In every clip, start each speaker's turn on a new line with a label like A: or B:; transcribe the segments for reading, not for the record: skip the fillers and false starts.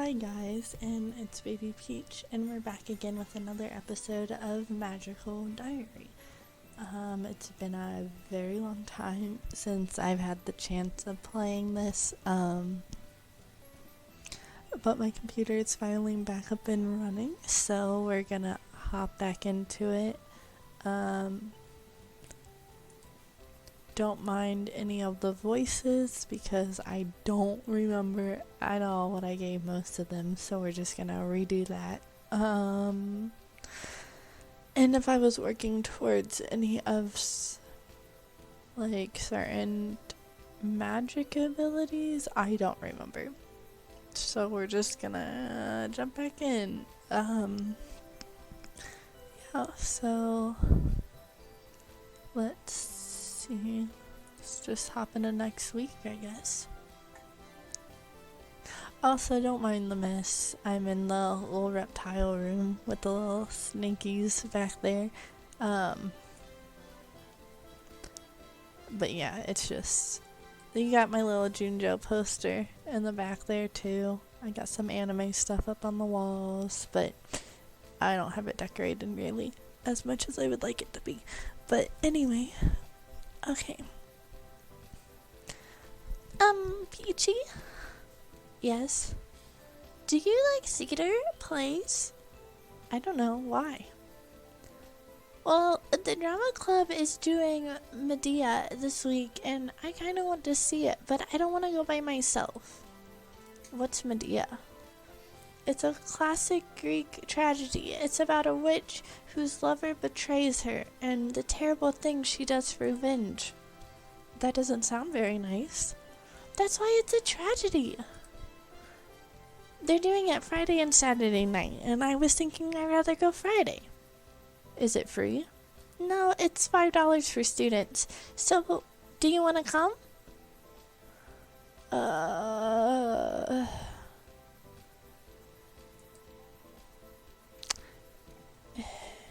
A: Hi guys, and it's Baby Peach, and we're back again with another episode of Magical Diary. It's been a very long time since I've had the chance of playing this, but my computer is finally back up and running, so we're gonna hop back into it. Don't mind any of the voices because I don't remember at all what I gave most of them, so we're just gonna redo that. And if I was working towards any of certain magic abilities, I don't remember. So we're just gonna jump back in. Yeah, so let's see. Let's just hop into next week, I guess. Also, don't mind the mess. I'm in the little reptile room with the little snakies back there. But yeah, it's just... You got my little Junjo poster in the back there too. I got some anime stuff up on the walls, but I don't have it decorated really as much as I would like it to be. But anyway, okay. Peachy? Yes? Do you like theater plays? I don't know, why? Well, the drama club is doing Medea this week, and I kind of want to see it, but I don't want to go by myself. What's Medea? It's a classic Greek tragedy. It's about a witch whose lover betrays her, and the terrible things she does for revenge. That doesn't sound very nice. That's why it's a tragedy. They're doing it Friday and Saturday night, and I was thinking I'd rather go Friday. Is it free? No, it's $5 for students. So, do you want to come?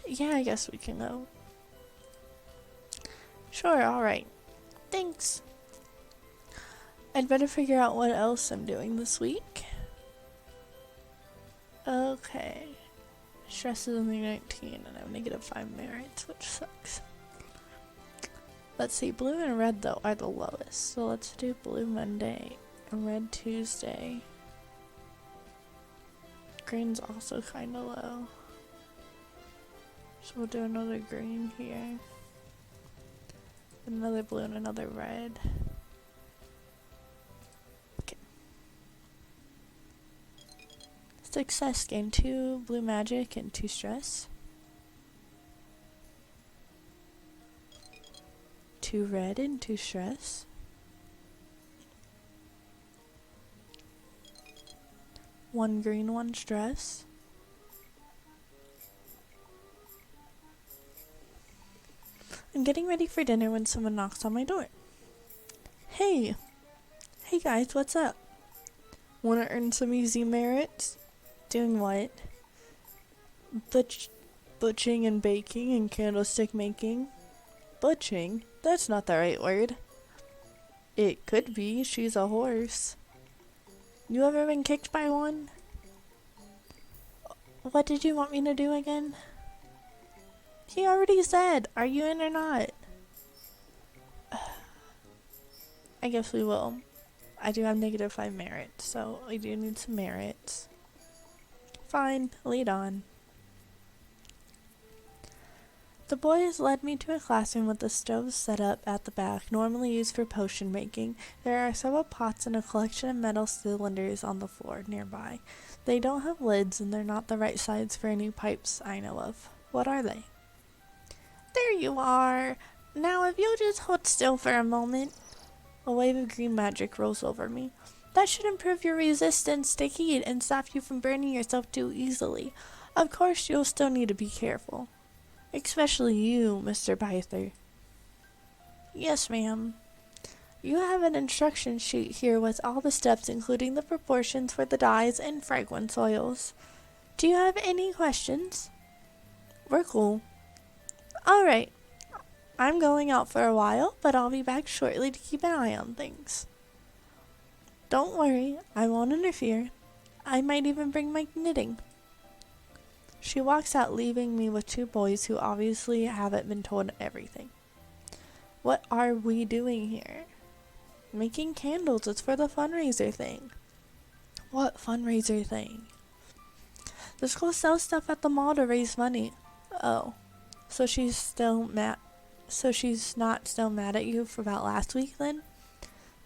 A: Yeah, I guess we can go. Sure, alright. Thanks. I'd better figure out what else I'm doing this week. Okay. Stress is only 19 and I have -5 merits, which sucks. Let's see, blue and red though are the lowest. So let's do blue Monday and red Tuesday. Green's also kinda low. So we'll do another green here. Another blue and another red. Okay. Success, gain 2 blue magic and 2 stress. 2 red and 2 stress. 1 green, 1 stress. I'm getting ready for dinner when someone knocks on my door. Hey! Hey guys, what's up? Wanna earn some easy merits? Doing what? Butching and baking and candlestick making? Butching? That's not the right word. It could be. She's a horse. You ever been kicked by one? What did you want me to do again? He already said, are you in or not? I guess we will. I do have -5 merits, so I do need some merits. Fine, lead on. The boys led me to a classroom with the stove set up at the back, normally used for potion making. There are several pots and a collection of metal cylinders on the floor nearby. They don't have lids and they're not the right size for any pipes I know of. What are they? There you are! Now if you'll just hold still for a moment. A wave of green magic rolls over me. That should improve your resistance to heat and stop you from burning yourself too easily. Of course, you'll still need to be careful. Especially you, Mr. Pyther. Yes, ma'am. You have an instruction sheet here with all the steps, including the proportions for the dyes and fragrance oils. Do you have any questions? We're cool. Alright. I'm going out for a while, but I'll be back shortly to keep an eye on things. Don't worry, I won't interfere. I might even bring my knitting. She walks out, leaving me with two boys who obviously haven't been told everything. What are we doing here? Making candles. It's for the fundraiser thing. What fundraiser thing? The school sells stuff at the mall to raise money. Oh, so she's still mad. So she's not still mad at you for about last week then?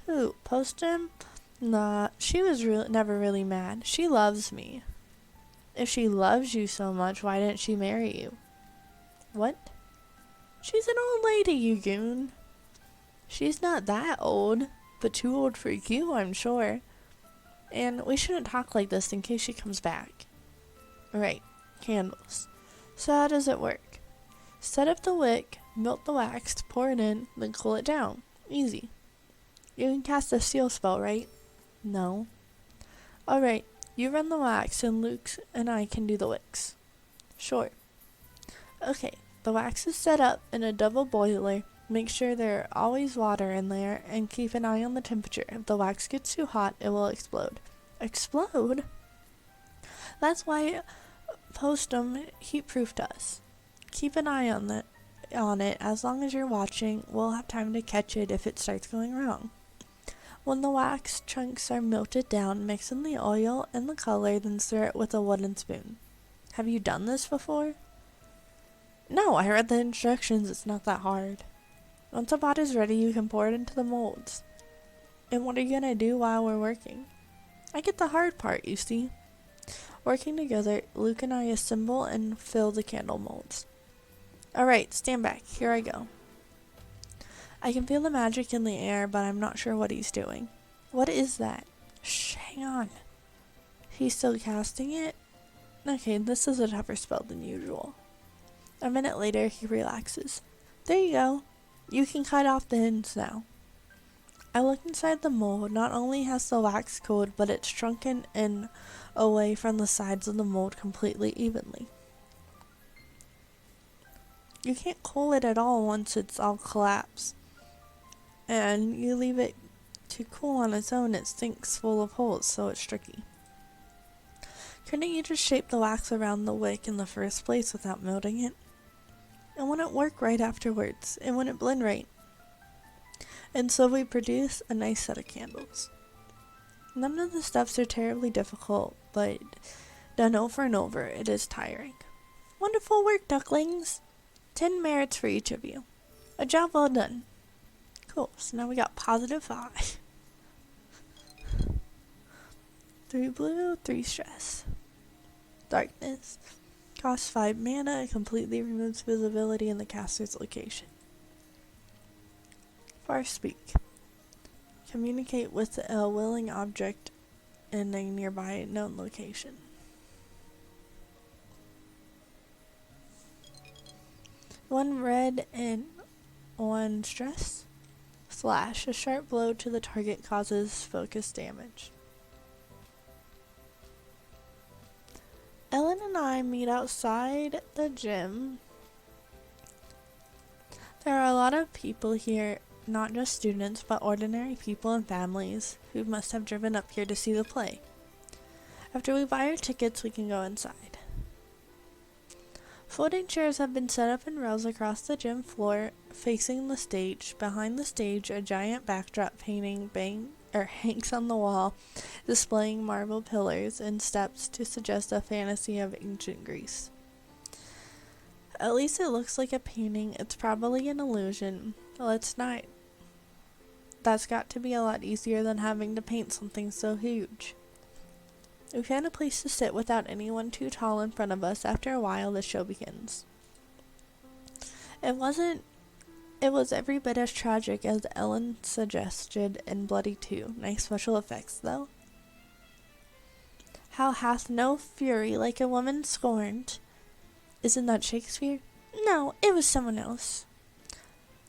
A: Who, Postum? Nah, she was never really mad. She loves me. If she loves you so much, why didn't she marry you? What? She's an old lady, you goon. She's not that old, but too old for you, I'm sure. And we shouldn't talk like this in case she comes back. Right, candles. So how does it work? Set up the wick, melt the wax, pour it in, then cool it down. Easy. You can cast a seal spell, right? No. Alright, you run the wax and Luke and I can do the wicks. Sure. Okay, the wax is set up in a double boiler. Make sure there are always water in there and keep an eye on the temperature. If the wax gets too hot, it will explode. Explode? That's why Postum heat-proofed us. Keep an eye on it. As long as you're watching, we'll have time to catch it if it starts going wrong. When the wax chunks are melted down, mix in the oil and the color, then stir it with a wooden spoon. Have you done this before? No, I read the instructions. It's not that hard. Once the pot is ready, you can pour it into the molds. And what are you gonna do while we're working? I get the hard part, you see. Working together, Luke and I assemble and fill the candle molds. Alright, stand back. Here I go. I can feel the magic in the air, but I'm not sure what he's doing. What is that? Shh, hang on. He's still casting it? Okay, this is a tougher spell than usual. A minute later, he relaxes. There you go. You can cut off the ends now. I look inside the mold. Not only has the wax cooled, but it's shrunken in away from the sides of the mold completely evenly. You can't cool it at all once it's all collapsed. And you leave it to cool on its own, it sinks full of holes, so it's tricky. Couldn't you just shape the wax around the wick in the first place without melting it? It wouldn't work right afterwards. It wouldn't blend right. And so we produce a nice set of candles. None of the steps are terribly difficult, but done over and over, it is tiring. Wonderful work, ducklings! 10 merits for each of you. A job well done. Cool, so now we got +5. 3 blue, 3 stress. Darkness. Costs 5 mana, it completely removes visibility in the caster's location. Far speak. Communicate with a willing object in a nearby known location. One red and 1 stress. Slash. A sharp blow to the target causes focus damage. Ellen and I meet outside the gym. There are a lot of people here, not just students, but ordinary people and families who must have driven up here to see the play. After we buy our tickets, we can go inside. Folding chairs have been set up in rows across the gym floor, facing the stage. Behind the stage, a giant backdrop painting hangs on the wall, displaying marble pillars and steps to suggest a fantasy of ancient Greece. At least it looks like a painting. It's probably an illusion. Let's not. That's got to be a lot easier than having to paint something so huge. We find a place to sit without anyone too tall in front of us. After a while, the show begins. It was every bit as tragic as Ellen suggested in Bloody 2. Nice special effects, though. How hath no fury like a woman scorned? Isn't that Shakespeare? No, it was someone else.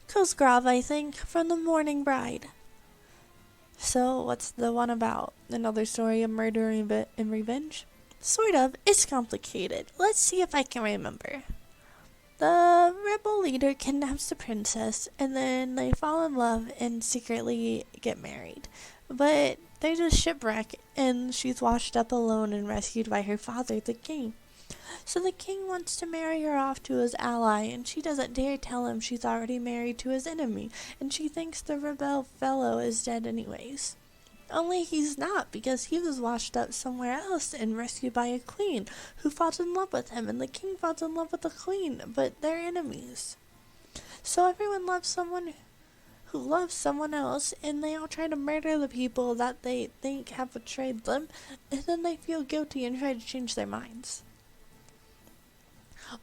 A: Cosgrave, I think, from The Morning Bride. So, what's the one about? Another story of murder and revenge? Sort of. It's complicated. Let's see if I can remember. The rebel leader kidnaps the princess, and then they fall in love and secretly get married. But There's a shipwreck, and she's washed up alone and rescued by her father, the king. So the king wants to marry her off to his ally, and she doesn't dare tell him she's already married to his enemy, and she thinks the rebel fellow is dead anyways. Only he's not, because he was washed up somewhere else and rescued by a queen who falls in love with him, and the king falls in love with the queen, but they're enemies. So everyone loves someone who loves someone else, and they all try to murder the people that they think have betrayed them, and then they feel guilty and try to change their minds.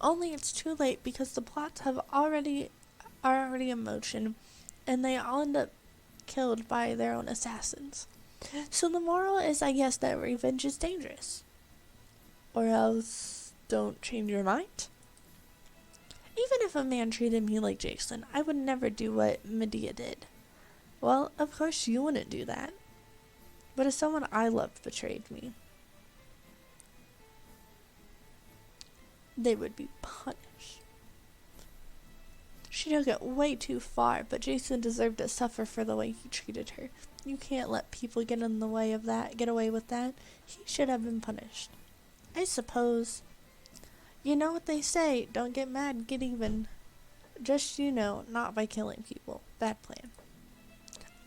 A: Only it's too late, because the plots are already in motion, and they all end up killed by their own assassins. So the moral is, I guess, that revenge is dangerous. Or else, don't change your mind. Even if a man treated me like Jason, I would never do what Medea did. Well, of course you wouldn't do that. But if someone I loved betrayed me, they would be punished. She took it way too far, but Jason deserved to suffer for the way he treated her. You can't let people get away with that. He should have been punished. I suppose. You know what they say, don't get mad, get even. Just, not by killing people. Bad plan.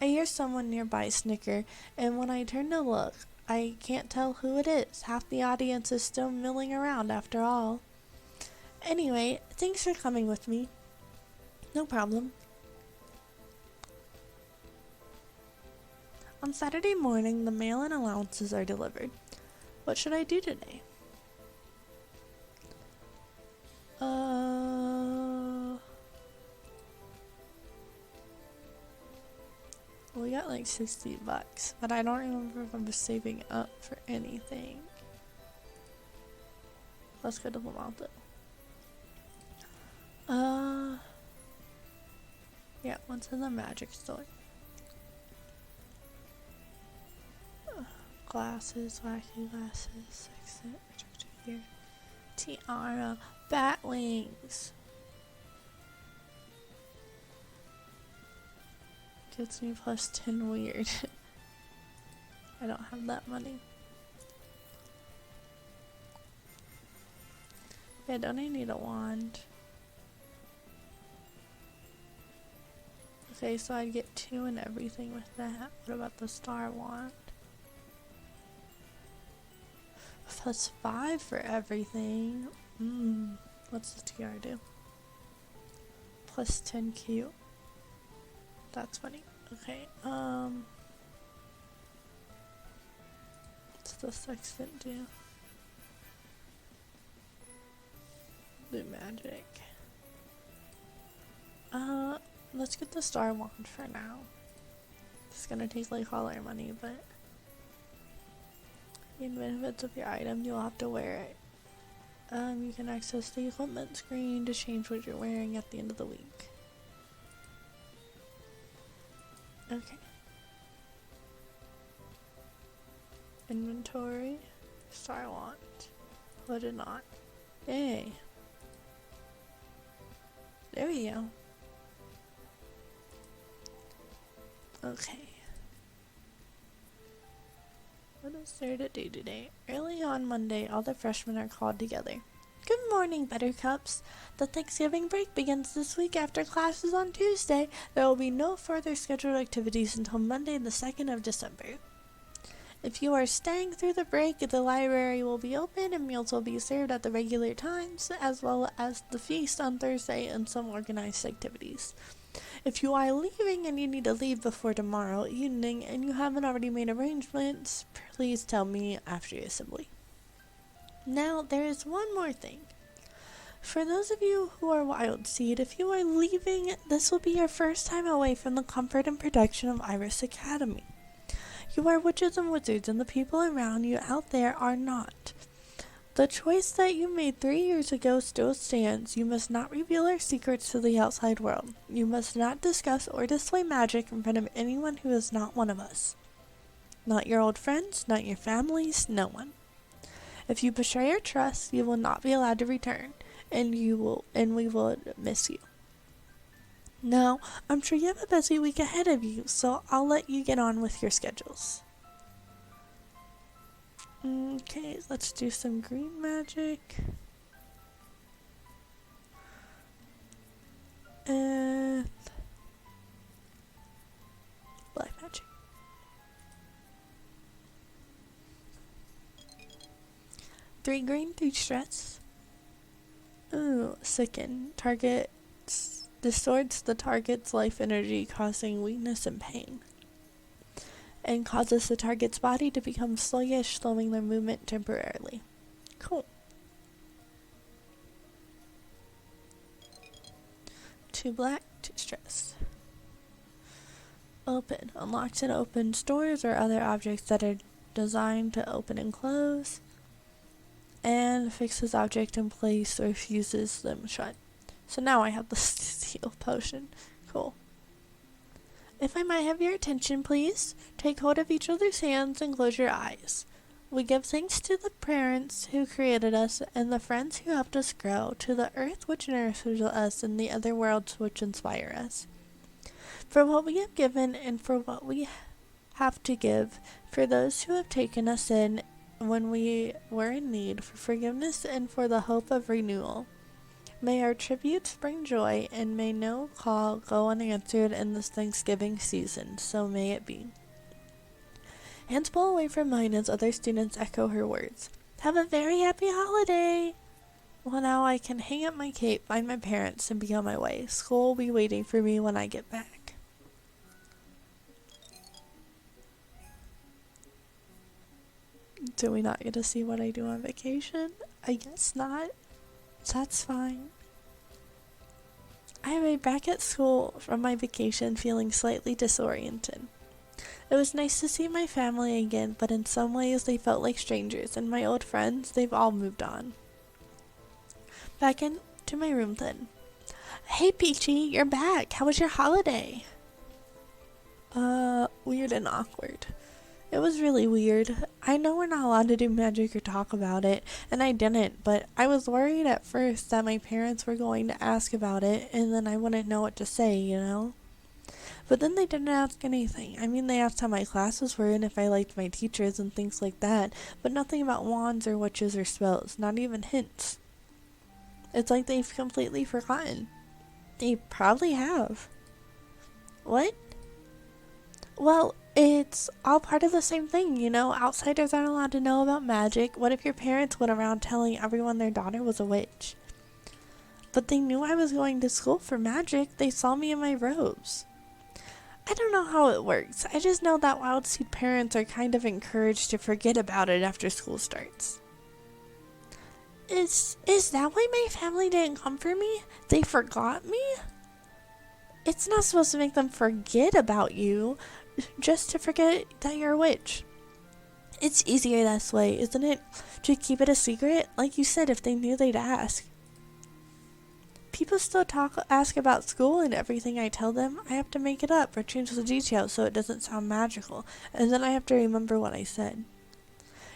A: I hear someone nearby snicker, and when I turn to look, I can't tell who it is. Half the audience is still milling around after all. Anyway, thanks for coming with me. No problem. On Saturday morning, the mail and allowances are delivered. What should I do today? We got like $60, but I don't remember if I'm saving up for anything. Let's go to the mall though. Yeah, what's in the magic store? Glasses, wacky glasses, here. Tiara, bat wings. Gets me plus 10 weird. I don't have that money. Yeah, don't I need a wand? Okay, so I'd get 2 and everything with that. What about the star wand? Plus 5 for everything. What's the tiara do? Plus 10 cute. That's funny. Okay, what's the sextant do? Blue magic. Let's get the star wand for now. It's gonna take like all our money, but even if it's of your item, you'll have to wear it. You can access the equipment screen to change what you're wearing at the end of the week. Okay. Inventory. Star wand. Put it on. Yay. There we go. Okay. What is there to do today? Early on Monday, all the freshmen are called together. Good morning, Buttercups. The Thanksgiving break begins this week after classes on Tuesday. There will be no further scheduled activities until Monday, the 2nd of December. If you are staying through the break, the library will be open and meals will be served at the regular times, as well as the feast on Thursday and some organized activities. If you are leaving and you need to leave before tomorrow evening and you haven't already made arrangements, please tell me after your assembly. Now, there is one more thing. For those of you who are Wild Seed, if you are leaving, this will be your first time away from the comfort and protection of Iris Academy. You are witches and wizards, and the people around you out there are not. The choice that you made 3 years ago still stands. You must not reveal our secrets to the outside world. You must not discuss or display magic in front of anyone who is not one of us. Not your old friends, not your families, no one. If you betray our trust, you will not be allowed to return, and we will miss you. Now, I'm sure you have a busy week ahead of you, so I'll let you get on with your schedules. Okay, let's do some green magic. And black magic. 3 green, 3 stress. Ooh, sicken. Target distorts the target's life energy, causing weakness and pain. And causes the target's body to become sluggish, slowing their movement temporarily. Cool. 2 black, 2 stress. Open. Unlocks and opens doors or other objects that are designed to open and close. And fixes object in place or fuses them shut. So now I have the steel potion. Cool. If I might have your attention, please, take hold of each other's hands and close your eyes. We give thanks to the parents who created us and the friends who helped us grow, to the earth which nourishes us and the other worlds which inspire us. For what we have given and for what we have to give, for those who have taken us in when we were in need, for forgiveness and for the hope of renewal. May our tributes bring joy, and may no call go unanswered in this Thanksgiving season. So may it be. Hands pull away from mine as other students echo her words. Have a very happy holiday! Well, now I can hang up my cape, find my parents, and be on my way. School will be waiting for me when I get back. Do we not get to see what I do on vacation? I guess not. That's fine. I arrived back at school from my vacation feeling slightly disoriented. It was nice to see my family again, but in some ways they felt like strangers, and my old friends, they've all moved on. Back into my room then. Hey Peachy, you're back. How was your holiday? Weird and awkward. It was really weird. I know we're not allowed to do magic or talk about it, and I didn't, but I was worried at first that my parents were going to ask about it, and then I wouldn't know what to say, you know? But then they didn't ask anything. I mean, they asked how my classes were and if I liked my teachers and things like that, but nothing about wands or witches or spells, not even hints. It's like they've completely forgotten. They probably have. What? Well, it's all part of the same thing, you know? Outsiders aren't allowed to know about magic. What if your parents went around telling everyone their daughter was a witch? But they knew I was going to school for magic. They saw me in my robes. I don't know how it works. I just know that Wild Seed parents are kind of encouraged to forget about it after school starts. Is that why my family didn't come for me? They forgot me? It's not supposed to make them forget about you, just to forget that you're a witch. It's easier this way, isn't it? To keep it a secret? Like you said, if they knew, they'd ask. People still ask about school, and everything I tell them, I have to make it up or change the details so it doesn't sound magical, and then I have to remember what I said.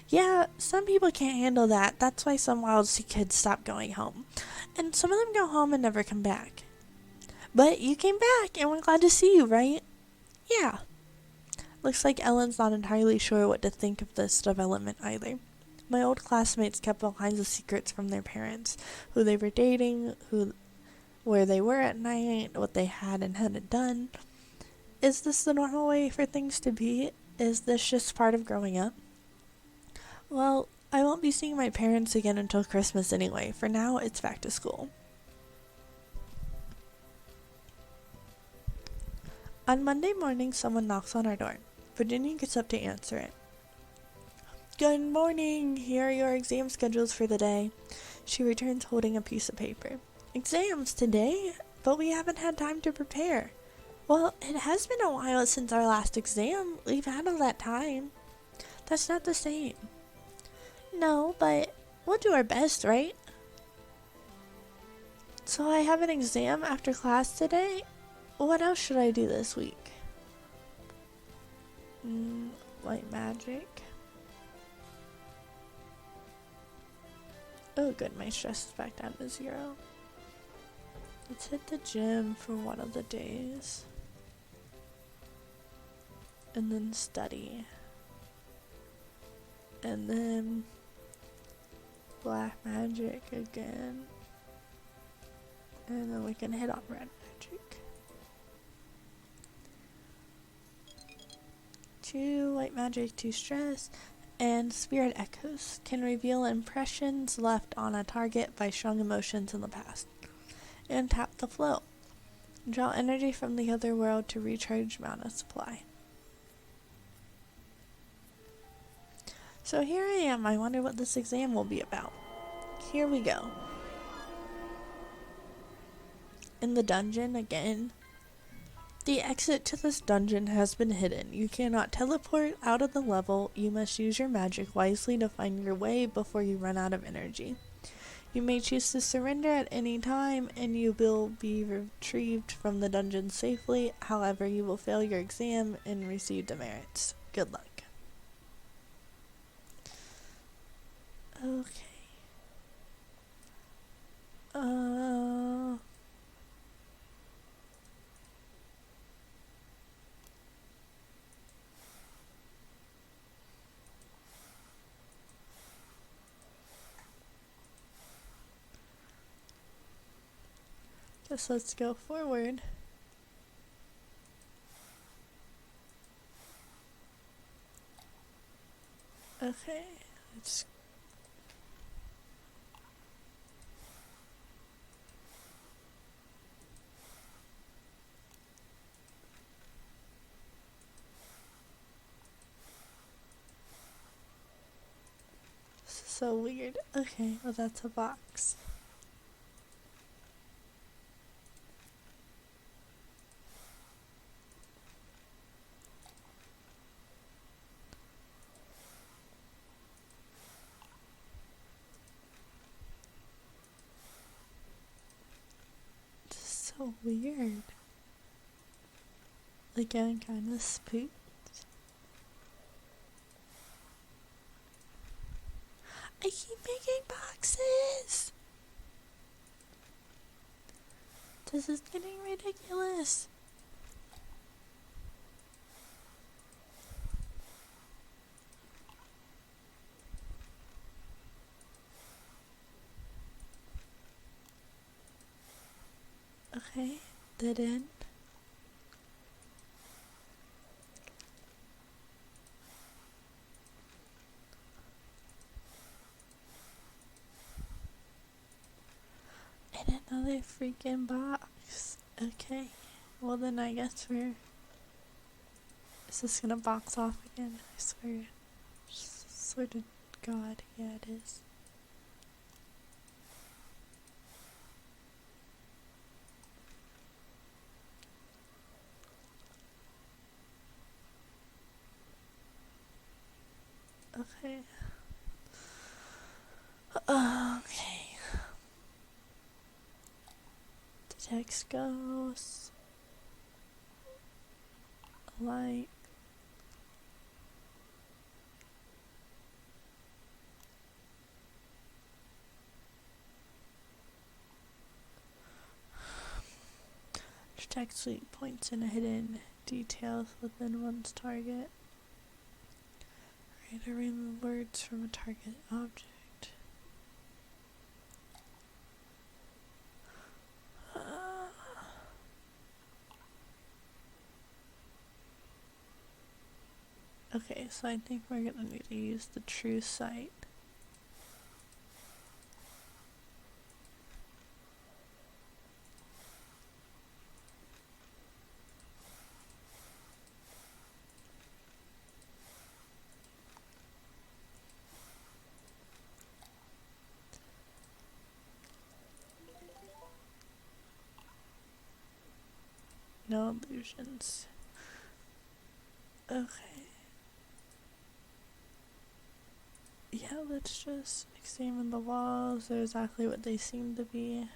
A: Yeah, some people can't handle that. That's why some Wild Seed kids stop going home. And some of them go home and never come back. But you came back, and we're glad to see you, right? Yeah. Looks like Ellen's not entirely sure what to think of this development either. My old classmates kept all kinds of secrets from their parents. Who they were dating, where they were at night, what they had and hadn't done. Is this the normal way for things to be? Is this just part of growing up? Well, I won't be seeing my parents again until Christmas anyway. For now, it's back to school. On Monday morning, someone knocks on our door. Virginia gets up to answer it. Good morning. Here are your exam schedules for the day. She returns holding a piece of paper. Exams today? But we haven't had time to prepare. Well, it has been a while since our last exam. We've had all that time. That's not the same. No, but we'll do our best, right? So I have an exam after class today? What else should I do this week? Light magic. Oh good, my stress is back down to 0. Let's hit the gym for one of the days. And then study. And then black magic again. And then we can hit on red magic. 2 white magic, 2 stress. And Spirit Echoes can reveal impressions left on a target by strong emotions in the past. And tap the flow. Draw energy from the other world to recharge mana supply. So here I am. I wonder what this exam will be about. Here we go. In the dungeon again. The exit to this dungeon has been hidden. You cannot teleport out of the level. You must use your magic wisely to find your way before you run out of energy. You may choose to surrender at any time and you will be retrieved from the dungeon safely. However, you will fail your exam and receive demerits. Good luck. Okay. Guess let's go forward. Okay, let's so weird. Okay, well that's a box. This is so weird. Like I'm kind of spooked. I keep making boxes! This is getting ridiculous. Okay, dead end. And another freaking box. Okay, well then I guess we're... Is this gonna box off again? I swear. Swear to God, yeah it is. Okay. Okay. Detects ghosts. Light. Detects weak points and hidden details within one's target. Write or remove words from a target object. Okay, so I think we're gonna need to use the true sight. No illusions. Okay. Yeah, let's just examine the walls. They're exactly what they seem to be.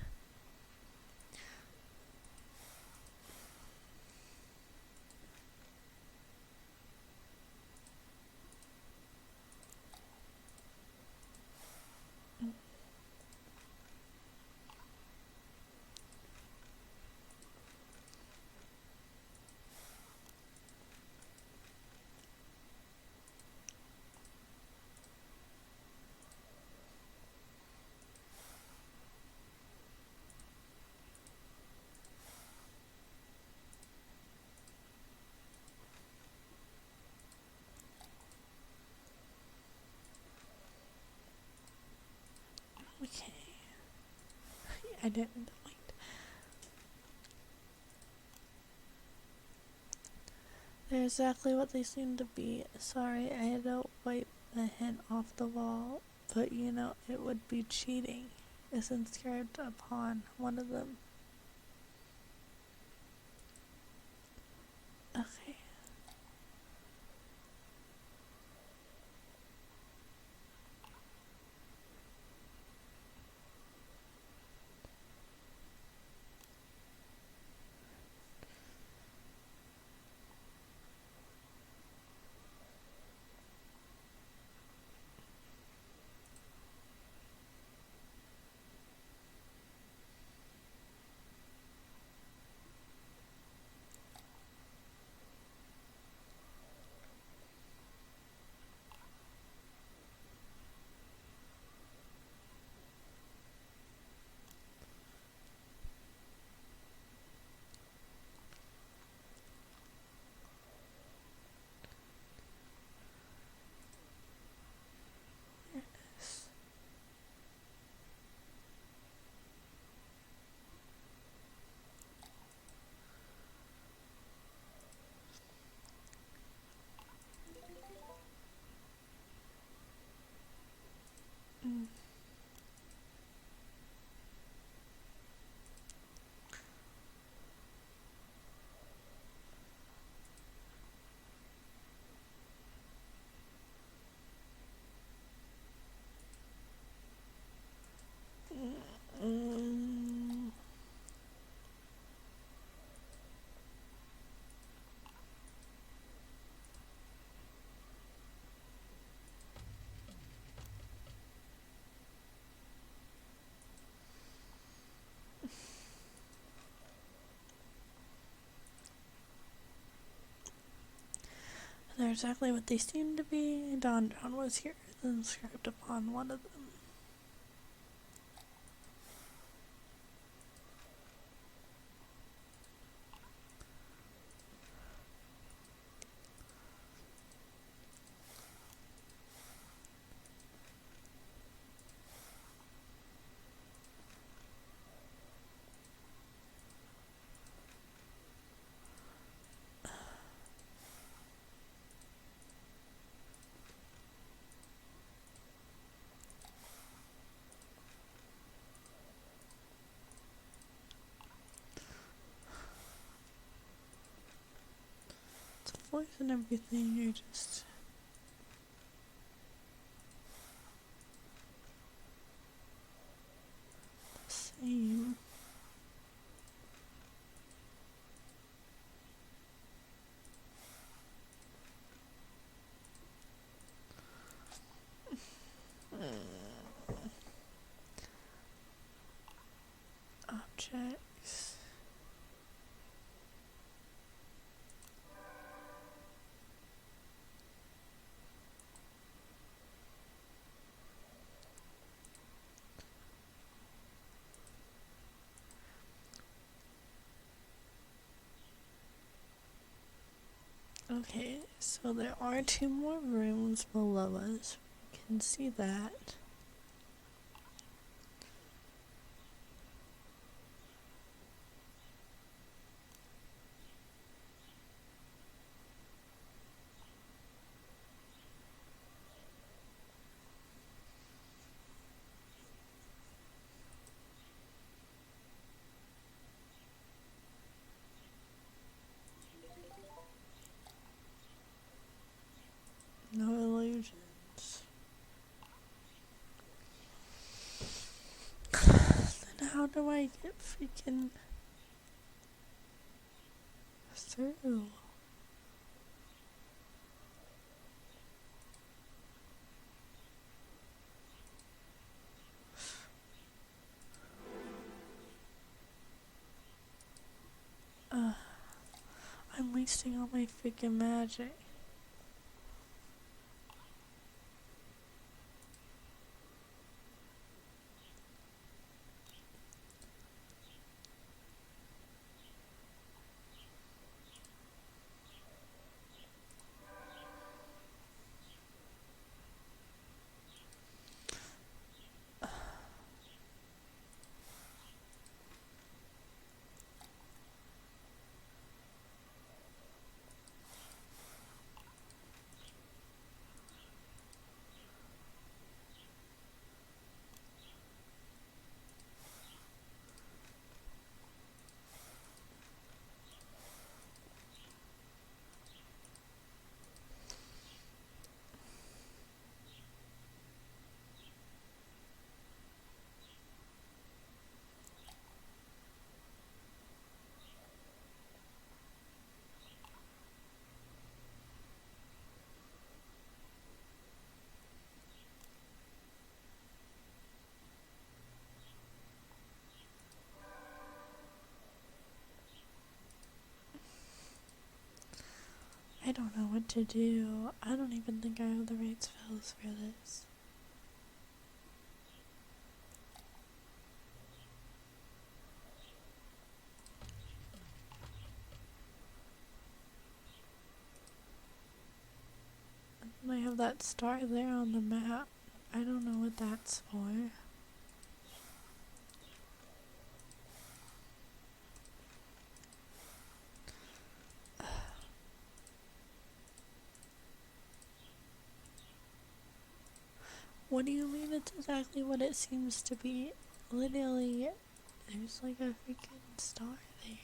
A: I didn't. Wait. They're exactly what they seem to be. Sorry, I had to wipe the hint off the wall, but you know, it would be cheating. It's inscribed upon one of them. Okay. Mm. Mm. They're exactly what they seem to be. Don John was here, inscribed upon one of them. The voice and everything are just the same. Objects. Okay, so there are 2 more rooms below us. We can see that. No illusions. Then how do I get freaking through? I'm wasting all my freaking magic. I don't know what to do. I don't even think I have the right spells for this. I have that star there on the map. I don't know what that's for. What do you mean it's exactly what it seems to be? Literally, there's like a freaking star there.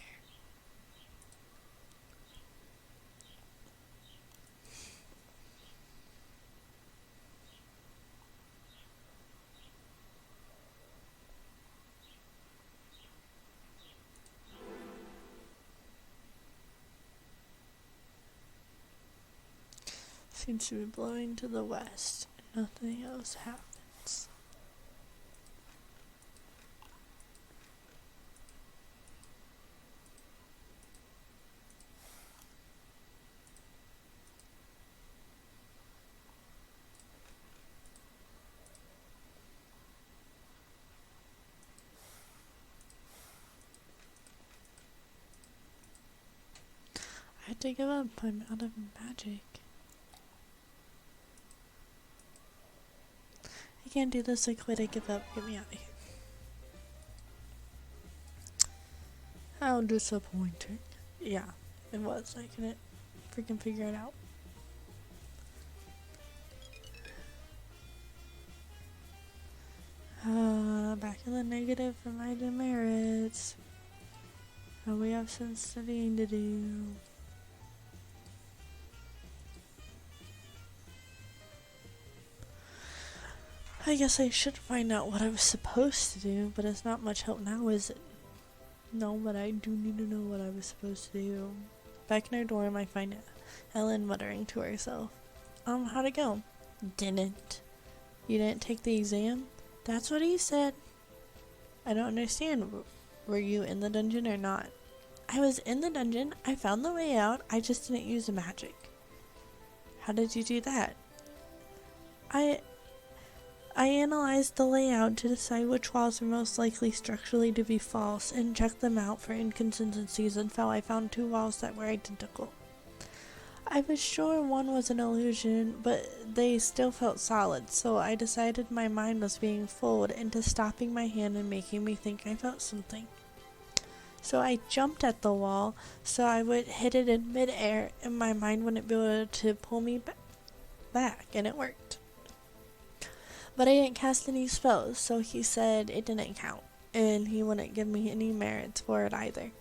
A: Seems to be blowing to the west. Nothing else happens. I had to give up. I'm out of magic. I can't do this. I quit. I give up. Get me out of here. How disappointing. Yeah, it was. I couldn't freaking figure it out. Back in the negative for my demerits. We have some studying to do. I guess I should find out what I was supposed to do, but it's not much help now, is it? No, but I do need to know what I was supposed to do. Back in our dorm, I find Ellen muttering to herself. How'd it go? Didn't. You didn't take the exam? That's what he said. I don't understand. Were you in the dungeon or not? I was in the dungeon. I found the way out. I just didn't use the magic. How did you do that? I analyzed the layout to decide which walls were most likely structurally to be false and checked them out for inconsistencies until I found 2 walls that were identical. I was sure one was an illusion, but they still felt solid, so I decided my mind was being fooled into stopping my hand and making me think I felt something. So I jumped at the wall so I would hit it in midair and my mind wouldn't be able to pull me back, and it worked. But I didn't cast any spells, so he said it didn't count, and he wouldn't give me any merits for it either.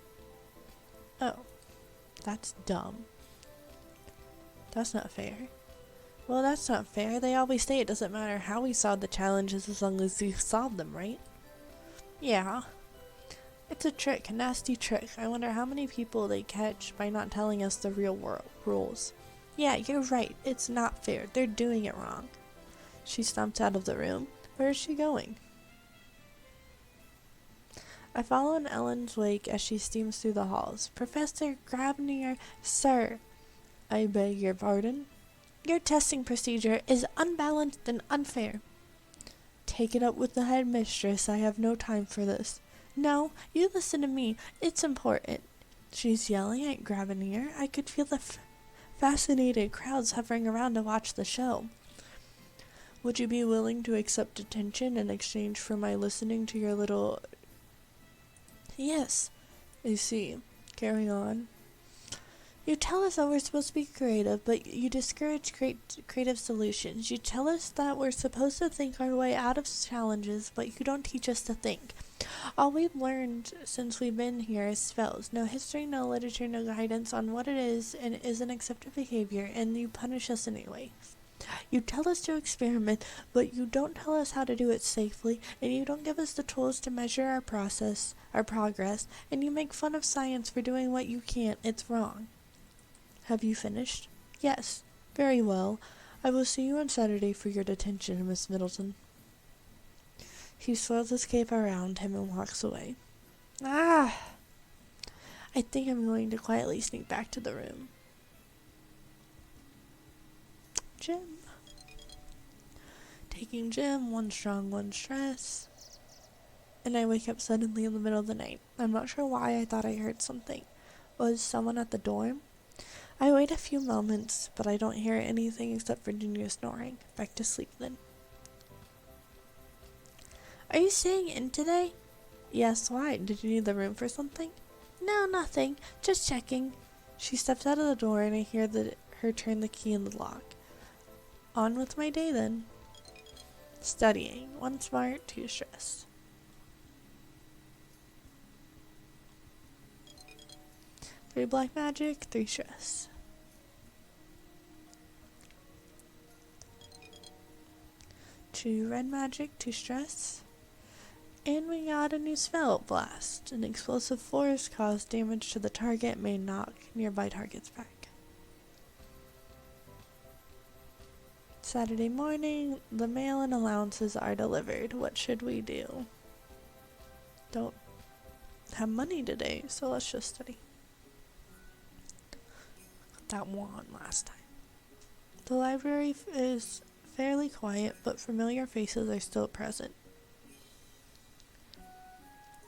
A: Oh, that's dumb. That's not fair. Well, that's not fair. They always say it doesn't matter how we solve the challenges as long as we solve them, right? Yeah. It's a trick, a nasty trick. I wonder how many people they catch by not telling us the real world rules. Yeah, you're right. It's not fair. They're doing it wrong. She stumps out of the room. Where is she going? I follow in Ellen's wake as she steams through the halls. Professor Grabnier, sir. I beg your pardon? Your testing procedure is unbalanced and unfair. Take it up with the headmistress. I have no time for this. No, you listen to me. It's important. She's yelling at Grabnier. I could feel the fascinated crowds hovering around to watch the show. Would you be willing to accept detention in exchange for my listening to your little... Yes, I see. Carry on. You tell us that we're supposed to be creative, but you discourage creative solutions. You tell us that we're supposed to think our way out of challenges, but you don't teach us to think. All we've learned since we've been here is spells. No history, no literature, no guidance on what it is and isn't accepted behavior, and you punish us anyway. You tell us to experiment, but you don't tell us how to do it safely, and you don't give us the tools to measure our progress, and you make fun of science for doing what you can't. It's wrong. Have you finished? Yes. Very well. I will see you on Saturday for your detention, Miss Middleton. He swirls his cape around him and walks away. I think I'm going to quietly sneak back to the room. gym. Taking gym, one strong, one stress. And I wake up suddenly in the middle of the night. I'm not sure why I thought I heard something. Was someone at the door? I wait a few moments, but I don't hear anything except for Junior snoring. Back to sleep then. Are you staying in today? Yes, why? Did you need the room for something? No, nothing. Just checking. She steps out of the door and I hear her turn the key in the lock. On with my day then. Studying. 1 smart, 2 stress. 3 black magic, 3 stress. 2 red magic, 2 stress. And we got a new spell, Blast. An explosive force caused damage to the target, may knock nearby targets back. Saturday morning, the mail and allowances are delivered. What should we do? Don't have money today, so let's just study. Got that one last time. The library is fairly quiet, but familiar faces are still present.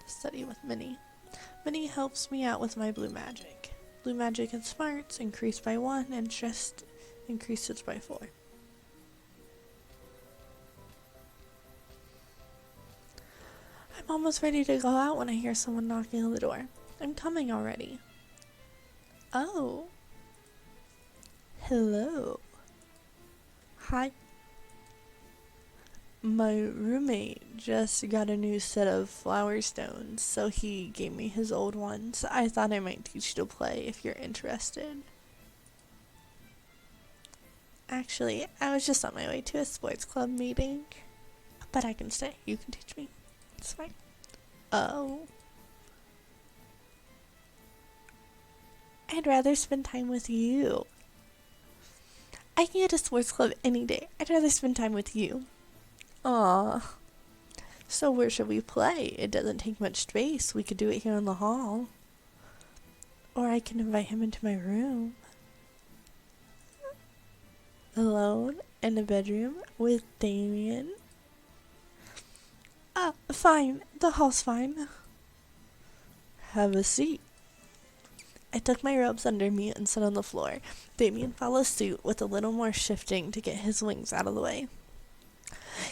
A: Study with Minnie. Minnie helps me out with my blue magic. Blue magic and smarts increase by 1 and stress increases by 4. I'm almost ready to go out when I hear someone knocking on the door. I'm coming already. Oh. Hello. Hi. My roommate just got a new set of flower stones, so he gave me his old ones. I thought I might teach you to play if you're interested. Actually, I was just on my way to a sports club meeting. But I can stay. You can teach me. It's fine. Oh. I'd rather spend time with you. I can get a sports club any day. I'd rather spend time with you. Aw. So where should we play? It doesn't take much space. We could do it here in the hall. Or I can invite him into my room. Alone in a bedroom with Damien. Fine. The hall's fine. Have a seat. I tucked my robes under me and sat on the floor. Damien followed suit with a little more shifting to get his wings out of the way.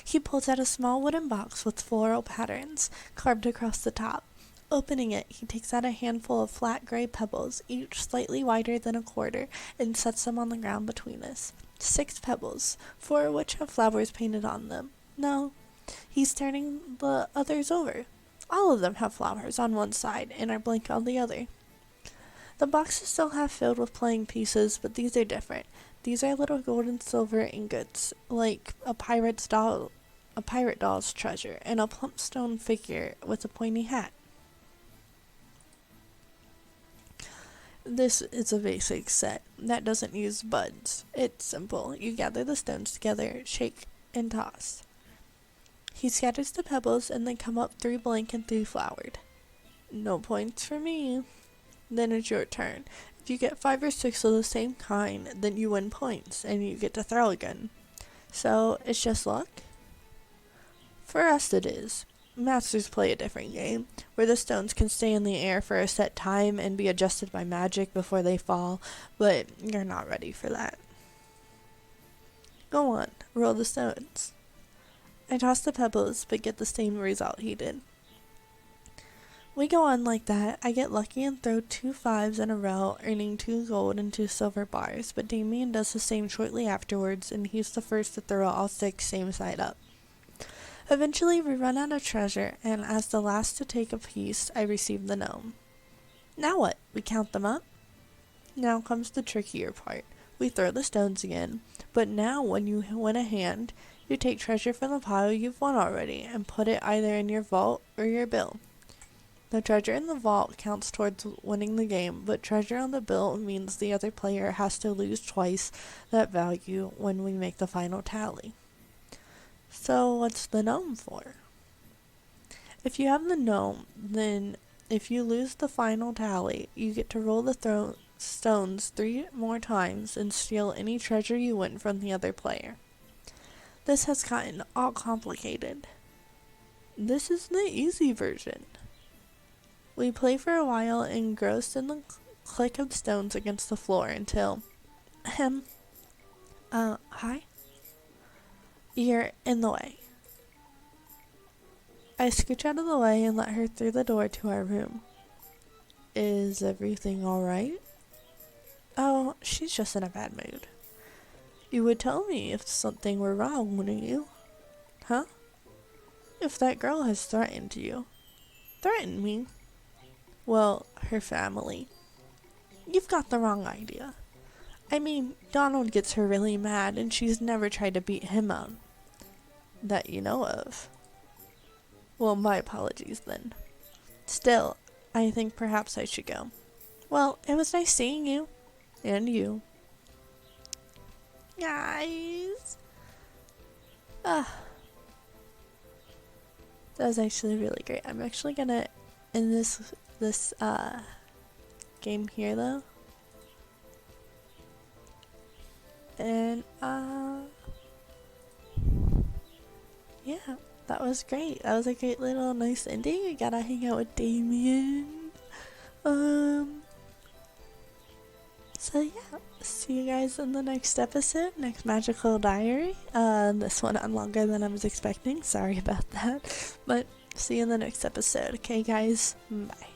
A: He pulls out a small wooden box with floral patterns carved across the top. Opening it, he takes out a handful of flat gray pebbles, each slightly wider than a quarter, and sets them on the ground between us. 6 pebbles, 4 of which have flowers painted on them. No, he's turning the others over. All of them have flowers on one side and are blank on the other. The box is still half filled with playing pieces, but these are different. These are little gold and silver ingots, like a pirate doll's treasure, and a plump stone figure with a pointy hat. This is a basic set that doesn't use buds. It's simple. You gather the stones together, shake, and toss. He scatters the pebbles and they come up 3 blank and 3 flowered. No points for me. Then it's your turn. If you get 5 or 6 of the same kind, then you win points and you get to throw again. So it's just luck? For us it is. Masters play a different game, where the stones can stay in the air for a set time and be adjusted by magic before they fall, but you're not ready for that. Go on, roll the stones. I toss the pebbles, but get the same result he did. We go on like that. I get lucky and throw 2 5s in a row, earning 2 gold and 2 silver bars, but Damien does the same shortly afterwards, and he's the first to throw all 6 same side up. Eventually, we run out of treasure, and as the last to take a piece, I receive the gnome. Now what? We count them up? Now comes the trickier part. We throw the stones again, but now when you win a hand, you take treasure from the pile you've won already and put it either in your vault or your bill. The treasure in the vault counts towards winning the game, but treasure on the bill means the other player has to lose twice that value when we make the final tally. So what's the gnome for? If you have the gnome, then if you lose the final tally, you get to roll the stones 3 more times and steal any treasure you win from the other player. This has gotten all complicated. This is the easy version. We play for a while engrossed in the click of stones against the floor until, hi? You're in the way. I scooch out of the way and let her through the door to our room. Is everything alright? Oh, she's just in a bad mood. You would tell me if something were wrong, wouldn't you? Huh? If that girl has threatened you. Threatened me? Well, her family. You've got the wrong idea. I mean, Donald gets her really mad and she's never tried to beat him up. That you know of. Well, my apologies then. Still, I think perhaps I should go. Well, it was nice seeing you. And you. Guys. That was actually really great. I'm actually gonna end this game here though. And yeah, that was great. That was a great little nice ending. I gotta hang out with Damien. So yeah, see you guys in the next episode, next Magical Diary. This one went on longer than I was expecting. Sorry about that. But see you in the next episode. Okay guys, bye.